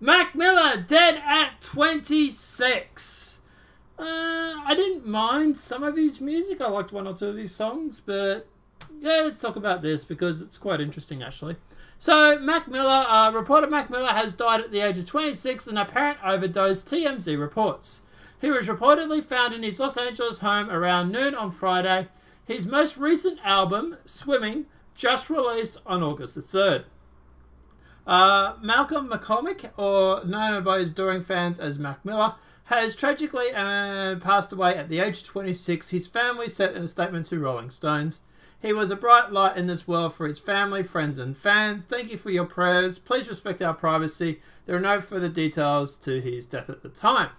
Mac Miller, dead at 26. I didn't mind some of his music. I liked one or two of his songs, but yeah, let's talk about this because it's quite interesting actually. So, Mac Miller, reporter Mac Miller has died at the age of 26 in apparent overdose, TMZ reports. He was reportedly found in his Los Angeles home around noon on Friday. His most recent album, Swimming, just released on August the 3rd. Malcolm McCormick, or known by his adoring fans as Mac Miller, has tragically passed away at the age of 26. His family said in a statement to Rolling Stones, "He was a bright light in this world for his family, friends and fans. Thank you for your prayers. Please respect our privacy. There are no further details to his death at the time."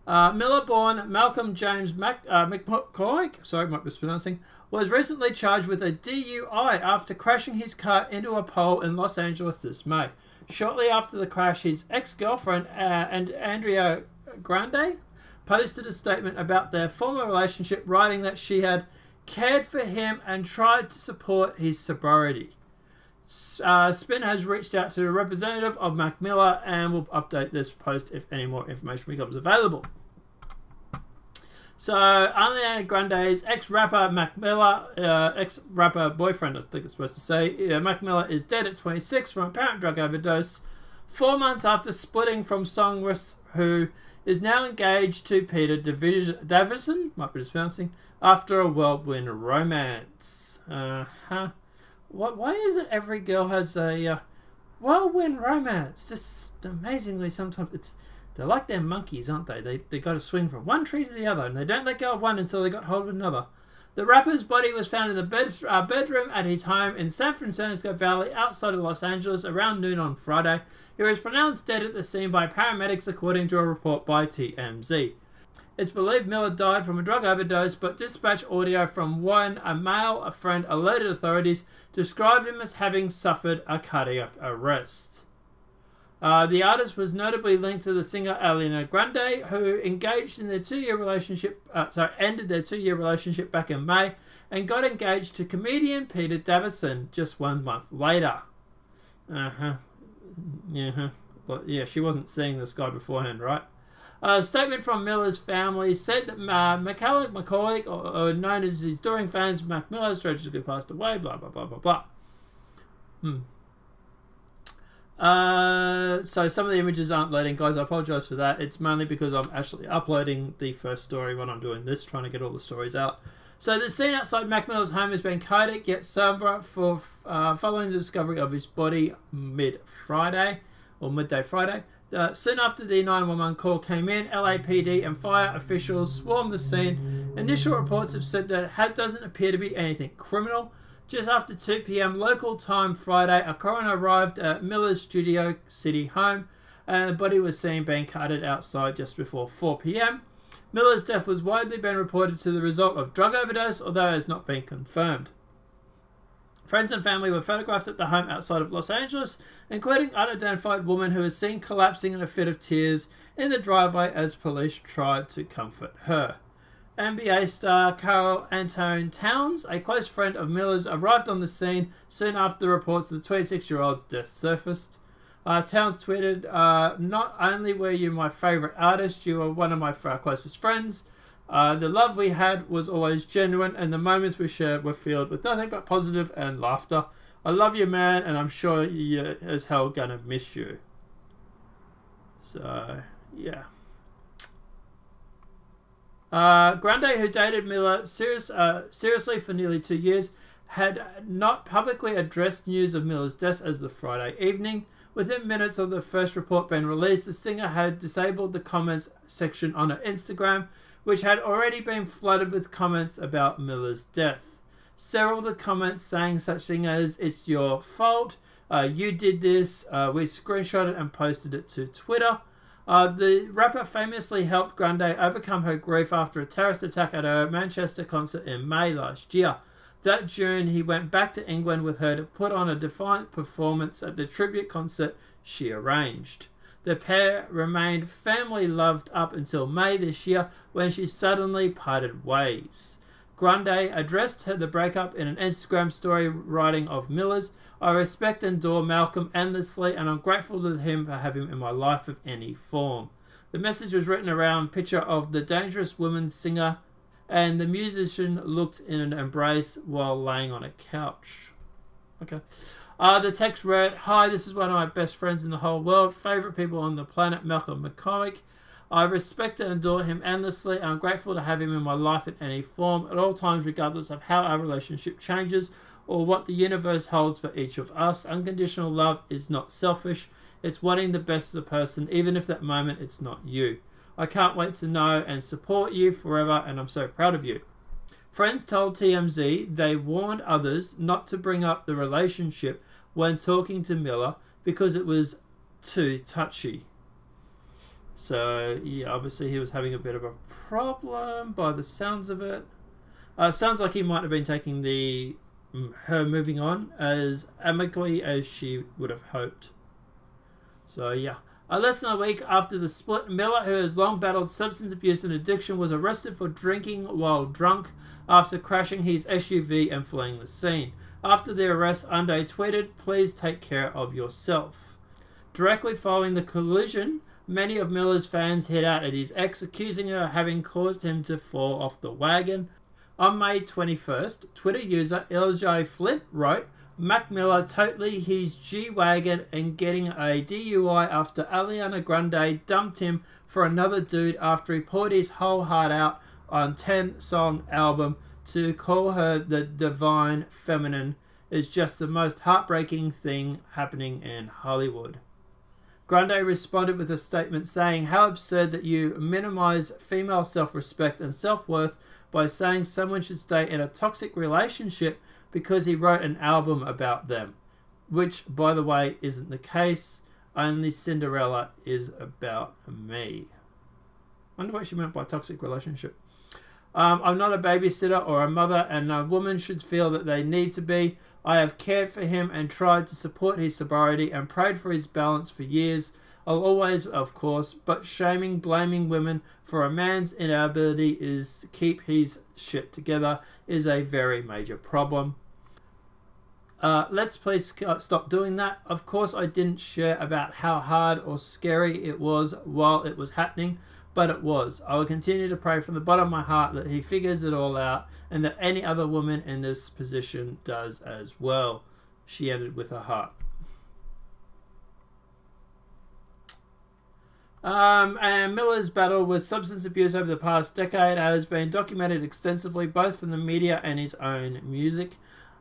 Miller-born Malcolm James McCormick, sorry, might be mispronouncing, was recently charged with a DUI after crashing his car into a pole in Los Angeles this May. Shortly after the crash, his ex-girlfriend and Andrea Grande posted a statement about their former relationship, writing that she had cared for him and tried to support his sobriety. Spin has reached out to a representative of Mac Miller and will update this post if any more information becomes available. So, Ariana Grande's ex-rapper Mac Miller, ex-rapper boyfriend, I think it's supposed to say, Mac Miller is dead at 26 from apparent drug overdose, 4 months after splitting from songstress who is now engaged to Peter Davison, might be mispronouncing, after a whirlwind romance. Why is it every girl has a whirlwind romance? Just amazingly, sometimes they're like they're monkeys, aren't they? They got to swing from one tree to the other, and they don't let go of one until they got hold of another. The rapper's body was found in the bedroom at his home in San Francisco Valley, outside of Los Angeles, around noon on Friday. He was pronounced dead at the scene by paramedics, according to a report by TMZ. It's believed Miller died from a drug overdose, but dispatch audio from a male friend alerted authorities, described him as having suffered a cardiac arrest. The artist was notably linked to the singer Ariana Grande, who engaged in their 2-year relationship, ended their 2-year relationship back in May, and got engaged to comedian Peter Davison just 1 month later. Yeah, she wasn't seeing this guy beforehand, right? A statement from Miller's family said that McCormick, or known as his adoring fans, Mac Miller, has tragically passed away, blah, blah, blah, blah, blah. So some of the images aren't loading, guys. I apologize for that. It's mainly because I'm actually uploading the first story when I'm doing this, trying to get all the stories out. So the scene outside Mac Miller's home has been chaotic yet somber following the discovery of his body midday Friday. Soon after the 911 call came in, LAPD and fire officials swarmed the scene. Initial reports have said that it doesn't appear to be anything criminal. Just after 2 p.m. local time Friday, a coroner arrived at Miller's Studio City home, and the body was seen being carted outside just before 4 p.m. Miller's death was widely been reported to the result of drug overdose, although it has not been confirmed. Friends and family were photographed at the home outside of Los Angeles, including an unidentified woman who was seen collapsing in a fit of tears in the driveway as police tried to comfort her. NBA star Karl Anton Towns, a close friend of Miller's, arrived on the scene soon after the reports of the 26-year-old's death surfaced. Towns tweeted, "Not only were you my favourite artist, you were one of my closest friends. The love we had was always genuine, and the moments we shared were filled with nothing but positive and laughter. I love you, man, and I'm sure you're as hell gonna miss you." So, yeah. Grande, who dated Miller seriously for nearly 2 years, had not publicly addressed news of Miller's death as the Friday evening. Within minutes of the first report being released, the singer had disabled the comments section on her Instagram, which had already been flooded with comments about Miller's death. Several of the comments saying such things as, "It's your fault," "You did this," we screenshotted and posted it to Twitter. The rapper famously helped Grande overcome her grief after a terrorist attack at her Manchester concert in May last year. That June, he went back to England with her to put on a defiant performance at the tribute concert she arranged. The pair remained family loved up until May this year, when she suddenly parted ways. Grande addressed the breakup in an Instagram story, writing of Miller's, I respect and adore Malcolm endlessly, and I'm grateful to him for having him in my life of any form. The message was written around a picture of the dangerous woman singer, and the musician looked in an embrace while laying on a couch. Okay. The text read, "Hi, this is one of my best friends in the whole world, favourite people on the planet, Malcolm McCormick. I respect and adore him endlessly, and I'm grateful to have him in my life in any form, at all times, regardless of how our relationship changes or what the universe holds for each of us. Unconditional love is not selfish. It's wanting the best of the person, even if that moment it's not you. I can't wait to know and support you forever, and I'm so proud of you." Friends told TMZ they warned others not to bring up the relationship when talking to Miller because it was too touchy. So, yeah, obviously he was having a bit of a problem by the sounds of it. Sounds like he might have been taking her moving on as amicably as she would have hoped. So, yeah. Less than a week after the split, Miller, who has long battled substance abuse and addiction, was arrested for drinking while drunk after crashing his SUV and fleeing the scene. After the arrest, Grande tweeted, "Please take care of yourself." Directly following the collision, many of Miller's fans hit out at his ex, accusing her of having caused him to fall off the wagon. On May 21st, Twitter user LJ Flint wrote, "Mac Miller totally his G-Wagon and getting a DUI after Ariana Grande dumped him for another dude after he poured his whole heart out on 10-song album to call her the divine feminine is just the most heartbreaking thing happening in Hollywood." Grande responded with a statement saying, "How absurd that you minimize female self-respect and self-worth by saying someone should stay in a toxic relationship because he wrote an album about them." Which, by the way, isn't the case. Only Cinderella is about me. I wonder what she meant by toxic relationship. "I'm not a babysitter or a mother, and no woman should feel that they need to be. I have cared for him and tried to support his sobriety and prayed for his balance for years. I'll always, of course, but blaming women for a man's inability to keep his shit together is a very major problem. Let's please stop doing that. Of course, I didn't share about how hard or scary it was while it was happening, but it was. I will continue to pray from the bottom of my heart that he figures it all out and that any other woman in this position does as well." She ended with her heart. And Miller's battle with substance abuse over the past decade has been documented extensively, both from the media and his own music.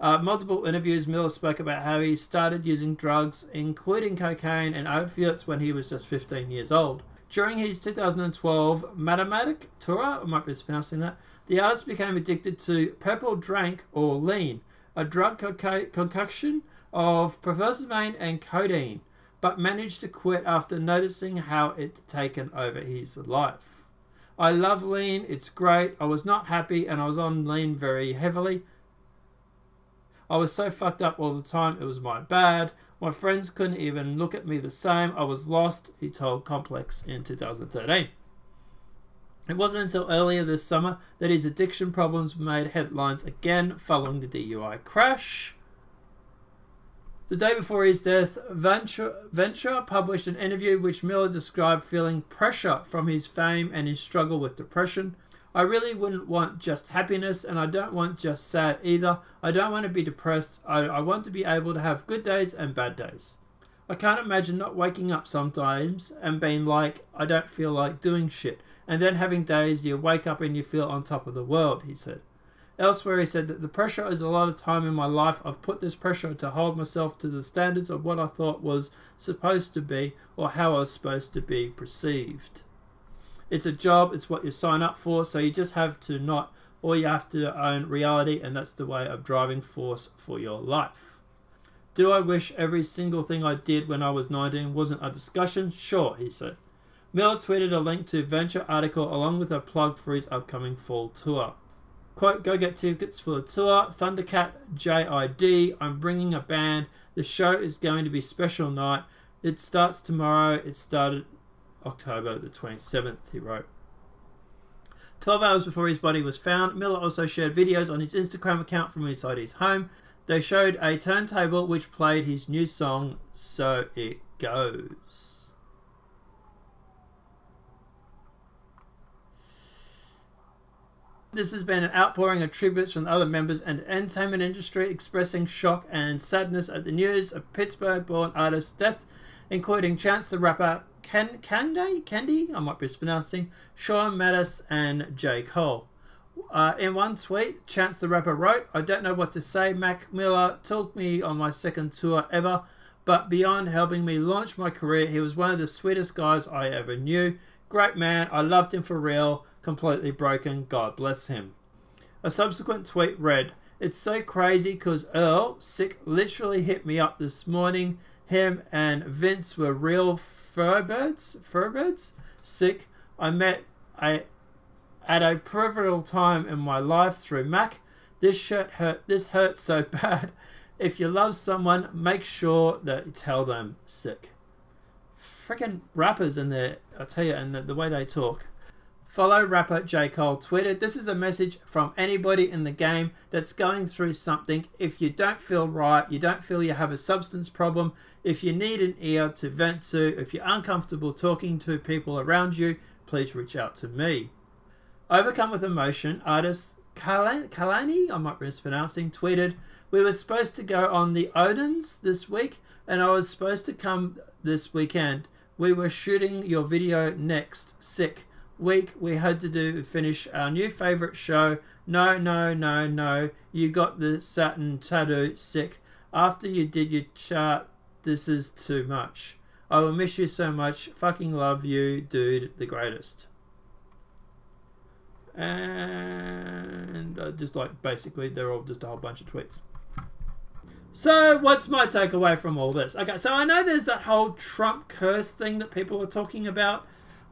Multiple interviews, Miller spoke about how he started using drugs, including cocaine and opiates, when he was just 15 years old. During his 2012 Matematic tour, I might be mispronouncing that, the artist became addicted to purple drank or lean, a drug concoction of professor and codeine, but managed to quit after noticing how it taken over his life. "I love lean, it's great. I was not happy and I was on lean very heavily. I was so fucked up all the time, it was my bad. My friends couldn't even look at me the same. I was lost," he told Complex in 2013. It wasn't until earlier this summer that his addiction problems made headlines again following the DUI crash. The day before his death, Venture published an interview which Miller described feeling pressure from his fame and his struggle with depression. "I really wouldn't want just happiness, and I don't want just sad either. I don't want to be depressed. I want to be able to have good days and bad days. I can't imagine not waking up sometimes and being like, I don't feel like doing shit, and then having days you wake up and you feel on top of the world," he said. Elsewhere, he said that the pressure is a lot of time in my life. I've put this pressure to hold myself to the standards of what I thought was supposed to be or how I was supposed to be perceived. It's a job, it's what you sign up for, so you just have to you have to own reality, and that's the way of driving force for your life. "Do I wish every single thing I did when I was 19 wasn't a discussion? Sure," he said. Miller tweeted a link to Venture article along with a plug for his upcoming fall tour. Quote, "Go get tickets for the tour. Thundercat JID. I'm bringing a band. The show is going to be special night. It starts tomorrow. It started October the 27th, he wrote. 12 hours before his body was found, Miller also shared videos on his Instagram account from inside his home. They showed a turntable which played his new song, So It Goes. This has been an outpouring of tributes from other members and the entertainment industry expressing shock and sadness at the news of Pittsburgh-born artist's death, including Chance the Rapper, Candy, I might be mispronouncing, Shawn Mendes, and J. Cole. In one tweet, Chance the Rapper wrote, "I don't know what to say. Mac Miller took me on my second tour ever, but beyond helping me launch my career, he was one of the sweetest guys I ever knew. Great man. I loved him for real. Completely broken. God bless him." A subsequent tweet read, "It's so crazy because Earl, sick, literally hit me up this morning. Him and Vince were real furbirds, sick. I met at a pivotal time in my life through Mac. This hurts so bad. If you love someone, make sure that you tell them, sick." Freaking rappers in there, I tell you, and the way they talk. Follow rapper J. Cole tweeted, "This is a message from anybody in the game that's going through something. If you don't feel right, you don't feel you have a substance problem, if you need an ear to vent to, if you're uncomfortable talking to people around you, please reach out to me." Overcome with emotion, artist Kalani, I might be mispronouncing, tweeted, "We were supposed to go on the Odins this week, and I was supposed to come this weekend. We were shooting your video next. Sick. Week we had to finish our new favorite show. No. You got the satin tattoo. Sick. After you did your chart, this is too much. I will miss you so much. Fucking love you, dude. The greatest." And just like basically they're all just a whole bunch of tweets. So what's my takeaway from all this? Okay, so I know there's that whole Trump curse thing that people are talking about.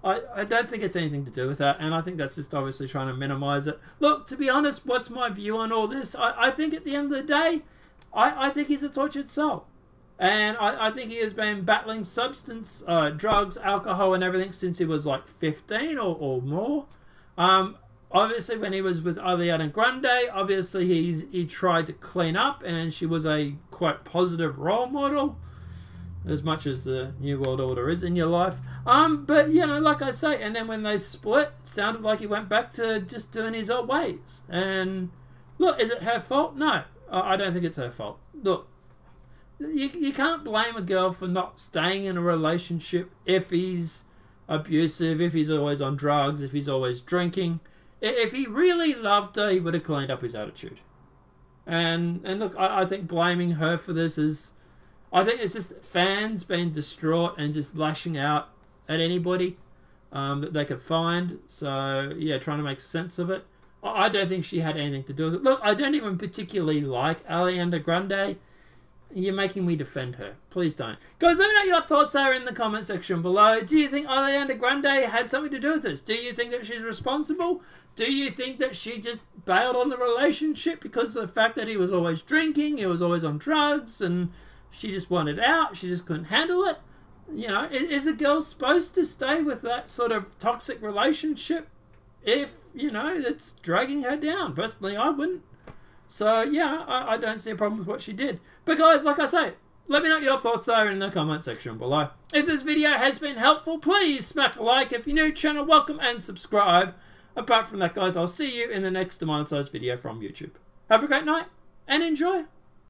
I don't think it's anything to do with that, and I think that's just obviously trying to minimize it. Look, to be honest, what's my view on all this? I think at the end of the day, I think he's a tortured soul. And I think he has been battling substance, drugs, alcohol and everything since he was like 15 or more. Obviously, when he was with Ariana Grande, obviously he tried to clean up, and she was a quite positive role model, as much as the New World Order is in your life. But, you know, like I say, and then when they split, it sounded like he went back to just doing his old ways. And, look, is it her fault? No, I don't think it's her fault. Look, you can't blame a girl for not staying in a relationship if he's abusive, if he's always on drugs, if he's always drinking. If he really loved her, he would have cleaned up his attitude. And look, I think blaming her for this is... I think it's just fans being distraught and just lashing out at anybody that they could find. So, yeah, trying to make sense of it. I don't think she had anything to do with it. Look, I don't even particularly like Ariana Grande. You're making me defend her. Please don't. Guys, let me know what your thoughts are in the comment section below. Do you think Ariana Grande had something to do with this? Do you think that she's responsible? Do you think that she just bailed on the relationship because of the fact that he was always drinking, he was always on drugs, and she just wanted out, she just couldn't handle it? You know, is a girl supposed to stay with that sort of toxic relationship if, you know, it's dragging her down? Personally, I wouldn't. So, yeah, I don't see a problem with what she did. But guys, like I say, let me know what your thoughts are in the comment section below. If this video has been helpful, please smack a like. If you're new, channel welcome and subscribe. Apart from that, guys, I'll see you in the next demonetized video from YouTube. Have a great night and enjoy.